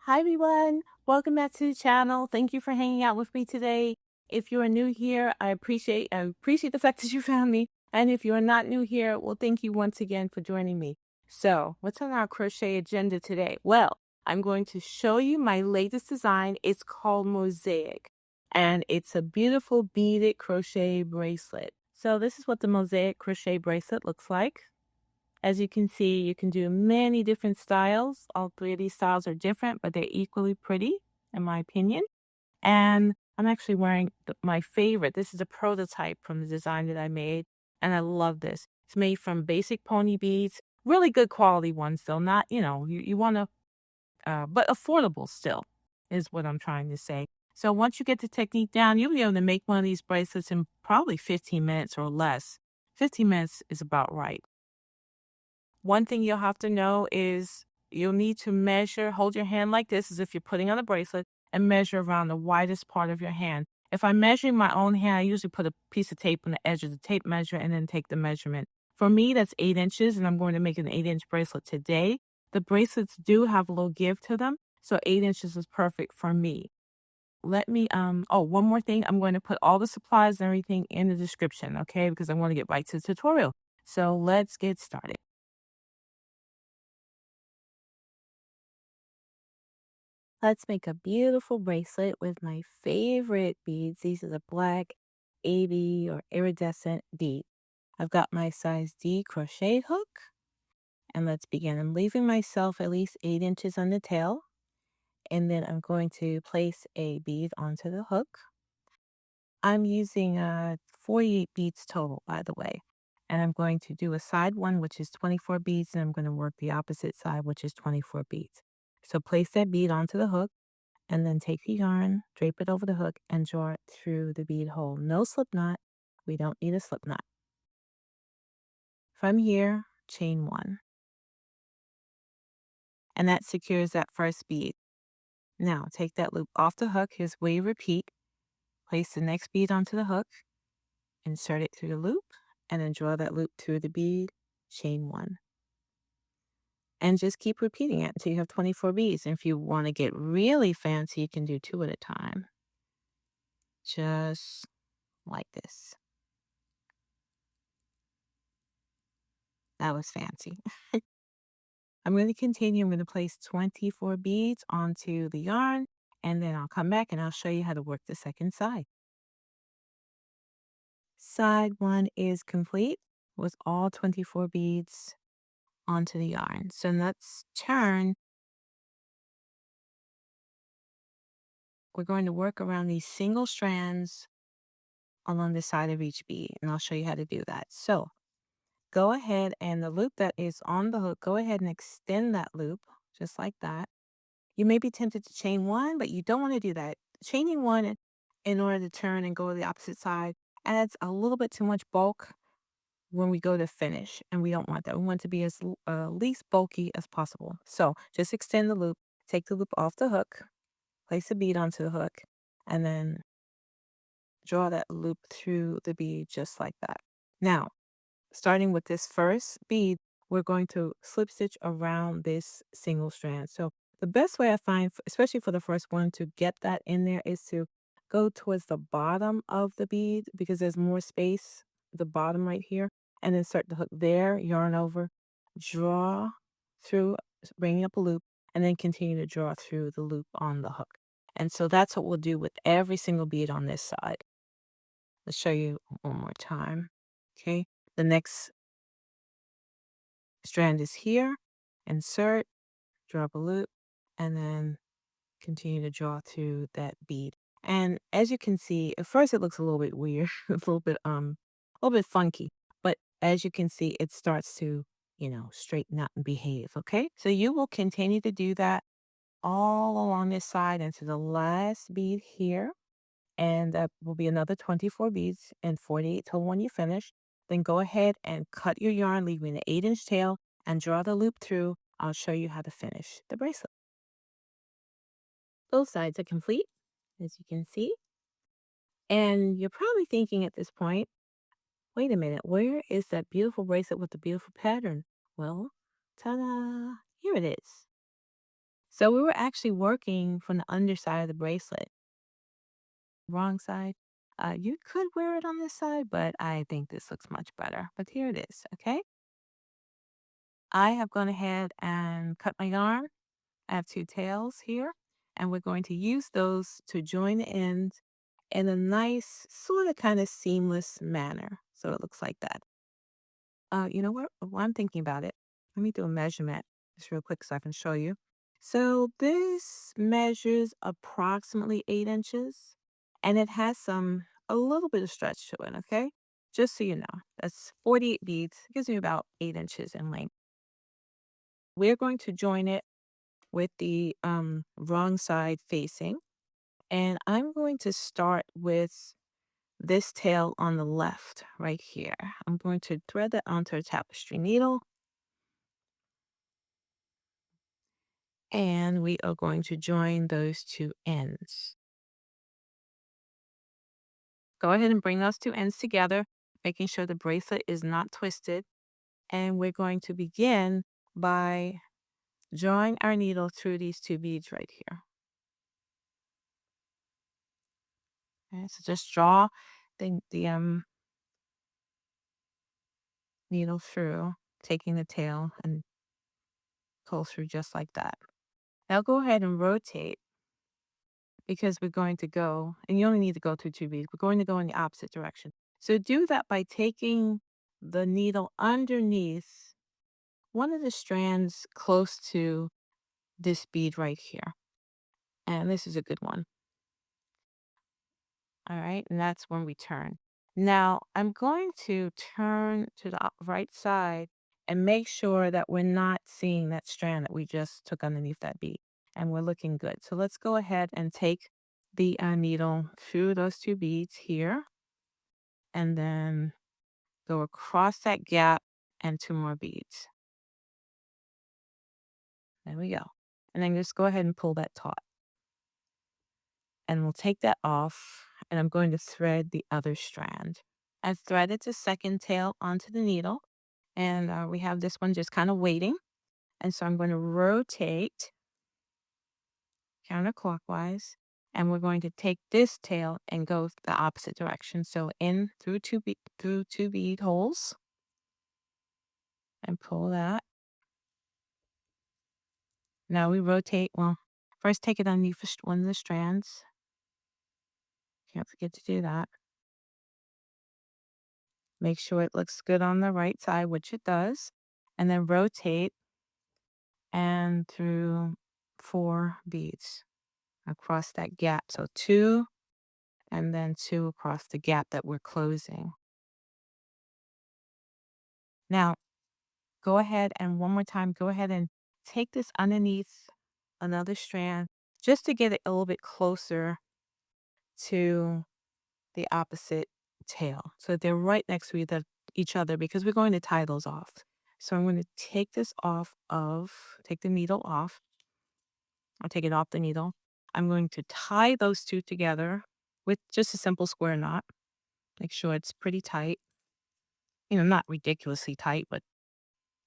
Hi everyone, welcome back to the channel. Thank you for hanging out with me today. If you are new here, I appreciate the fact that you found me. And if you are not new here, well, thank you once again for joining me. So, what's on our crochet agenda today? Well, I'm going to show you my latest design. It's called Mosaic, and it's a beautiful beaded crochet bracelet. So, this is what the Mosaic crochet bracelet looks like. As you can see, you can do many different styles. All three of these styles are different, but they're equally pretty, in my opinion. And I'm actually wearing my favorite. This is a prototype from the design that I made, and I love this. It's made from basic pony beads, really good quality ones, though. Not, you want to, but affordable still, is what I'm trying to say. So once you get the technique down, you'll be able to make one of these bracelets in probably 15 minutes or less. 15 minutes is about right. One thing you'll have to know is you'll need to measure, hold your hand like this as if you're putting on a bracelet, and measure around the widest part of your hand. If I'm measuring my own hand, I usually put a piece of tape on the edge of the tape measure and then take the measurement. For me, that's 8 inches, and I'm going to make an 8-inch bracelet today. The bracelets do have a little give to them, so 8 inches is perfect for me. One more thing. I'm going to put all the supplies and everything in the description, okay? Because I want to get right to the tutorial. So let's get started. Let's make a beautiful bracelet with my favorite beads. These are the black AB or iridescent bead. I've got my size D crochet hook, and let's begin. I'm leaving myself at least 8 inches on the tail, and then I'm going to place a bead onto the hook. I'm using 48 beads total, by the way, and I'm going to do a side one, which is 24 beads, and I'm going to work the opposite side, which is 24 beads. So place that bead onto the hook, and then take the yarn, drape it over the hook, and draw it through the bead hole. No slip knot. We don't need a slip knot. From here, chain 1. And that secures that first bead. Now, take that loop off the hook. Here's where you repeat. Place the next bead onto the hook, insert it through the loop, and then draw that loop through the bead, chain 1. And just keep repeating it until you have 24 beads. And if you want to get really fancy, you can do 2 at a time. Just like this. That was fancy. I'm going to continue. I'm going to place 24 beads onto the yarn, and then I'll come back and I'll show you how to work the second side. Side 1 is complete with all 24 beads onto the yarn. So let's turn. We're going to work around these single strands along the side of each bead, and I'll show you how to do that. So go ahead, and the loop that is on the hook, go ahead and extend that loop just like that. You may be tempted to chain 1, but you don't want to do that. Chaining 1 in order to turn and go to the opposite side adds a little bit too much bulk when we go to finish, and we don't want that. We want it to be as least bulky as possible. So just extend the loop, take the loop off the hook, place a bead onto the hook, and then draw that loop through the bead just like that. Now, starting with this first bead, we're going to slip stitch around this single strand. So the best way I find, especially for the first one, to get that in there is to go towards the bottom of the bead because there's more space, the bottom right here, and then start the hook there, yarn over, draw through, bringing up a loop, and then continue to draw through the loop on the hook. And so that's what we'll do with every single bead on this side. Let's show you one more time. Okay, the next strand is here, insert, draw up a loop, and then continue to draw through that bead. And as you can see, at first it looks a little bit weird, it's a little bit funky, but as you can see, it starts to, straighten out and behave, okay? So you will continue to do that all along this side into the last bead here, and that will be another 24 beads and 48 till when you finish. Then go ahead and cut your yarn, leaving the 8-inch tail, and draw the loop through. I'll show you how to finish the bracelet. Both sides are complete, as you can see. And you're probably thinking at this point, wait a minute, where is that beautiful bracelet with the beautiful pattern? Well, ta-da, here it is. So we were actually working from the underside of the bracelet. Wrong side. You could wear it on this side, but I think this looks much better. But here it is, okay? I have gone ahead and cut my yarn. I have two tails here, and we're going to use those to join the ends in a nice, sort of kind of seamless manner. So it looks like that. You know what? While I'm thinking about it, let me do a measurement just real quick so I can show you. So this measures approximately 8 inches, and it has a little bit of stretch to it, okay? Just so you know, that's 48 beads. It gives me about 8 inches in length. We're going to join it with the wrong side facing, and I'm going to start with this tail on the left right here. I'm going to thread that onto a tapestry needle, and we are going to join those two ends. Go ahead and bring those two ends together, making sure the bracelet is not twisted. And we're going to begin by drawing our needle through these two beads right here. Okay, so just draw the needle through, taking the tail and pull through just like that. Now go ahead and rotate because we're going to go, and you only need to go through two beads. We're going to go in the opposite direction. So do that by taking the needle underneath one of the strands close to this bead right here. And this is a good one. All right. And that's when we turn. Now I'm going to turn to the right side and make sure that we're not seeing that strand that we just took underneath that bead. And we're looking good. So let's go ahead and take the needle through those two beads here and then go across that gap and two more beads. There we go. And then just go ahead and pull that taut. And we'll take that off, and I'm going to thread the other strand. I've threaded the second tail onto the needle, and we have this one just kind of waiting. And so I'm going to rotate counterclockwise, and we're going to take this tail and go the opposite direction. So in through two bead holes, and pull that. Now we rotate. Well, first take it underneath one of the strands. Can't forget to do that. Make sure it looks good on the right side, which it does, and then rotate and through 4 beads across that gap. So 2 and then 2 across the gap that we're closing. Now, go ahead and one more time, go ahead and take this underneath another strand just to get it a little bit closer to the opposite tail. So they're right next to each other because we're going to tie those off. So I'm going to take take the needle off. I'll take it off the needle. I'm going to tie those two together with just a simple square knot. Make sure it's pretty tight. You know, not ridiculously tight, but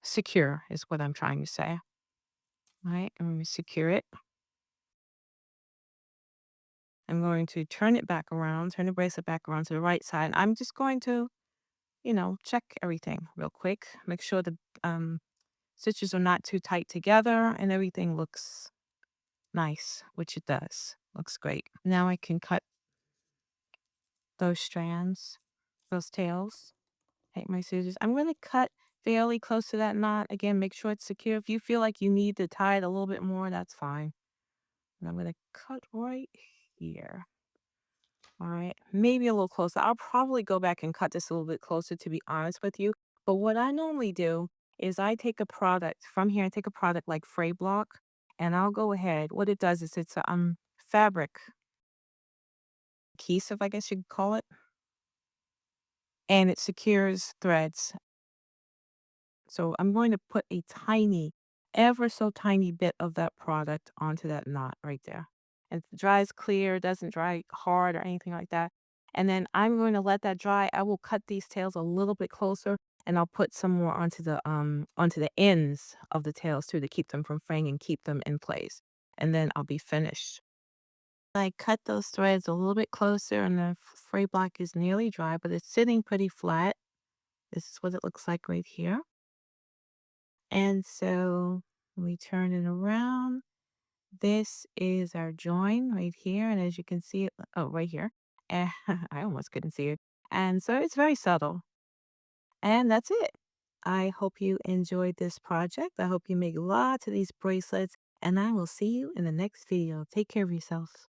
secure is what I'm trying to say. All right, I'm going to secure it. I'm going to turn it back around, turn the bracelet back around to the right side. I'm just going to, check everything real quick. Make sure the stitches are not too tight together and everything looks nice, which it does. Looks great. Now I can cut those strands, those tails. Take my scissors. I'm going to cut fairly close to that knot. Again, make sure it's secure. If you feel like you need to tie it a little bit more, that's fine. And I'm going to cut right here. All right, maybe a little closer. I'll probably go back and cut this a little bit closer, to be honest with you. But what I normally do is I take a product from here. I take a product like Fray Block, and I'll go ahead. What it does is it's a fabric adhesive, I guess you could call it, and it secures threads. So I'm going to put a tiny, ever so tiny bit of that product onto that knot right there. And it dries clear, doesn't dry hard or anything like that. And then I'm going to let that dry. I will cut these tails a little bit closer, and I'll put some more onto the ends of the tails too, to keep them from fraying and keep them in place. and then I'll be finished. I cut those threads a little bit closer and the fray block is nearly dry, but it's sitting pretty flat. This is what it looks like right here. And so we turn it around. This is our join right here. And as you can see it, oh, right here. And I almost couldn't see it. And so it's very subtle. And that's it. I hope you enjoyed this project. I hope you make lots of these bracelets. And I will see you in the next video. Take care of yourself.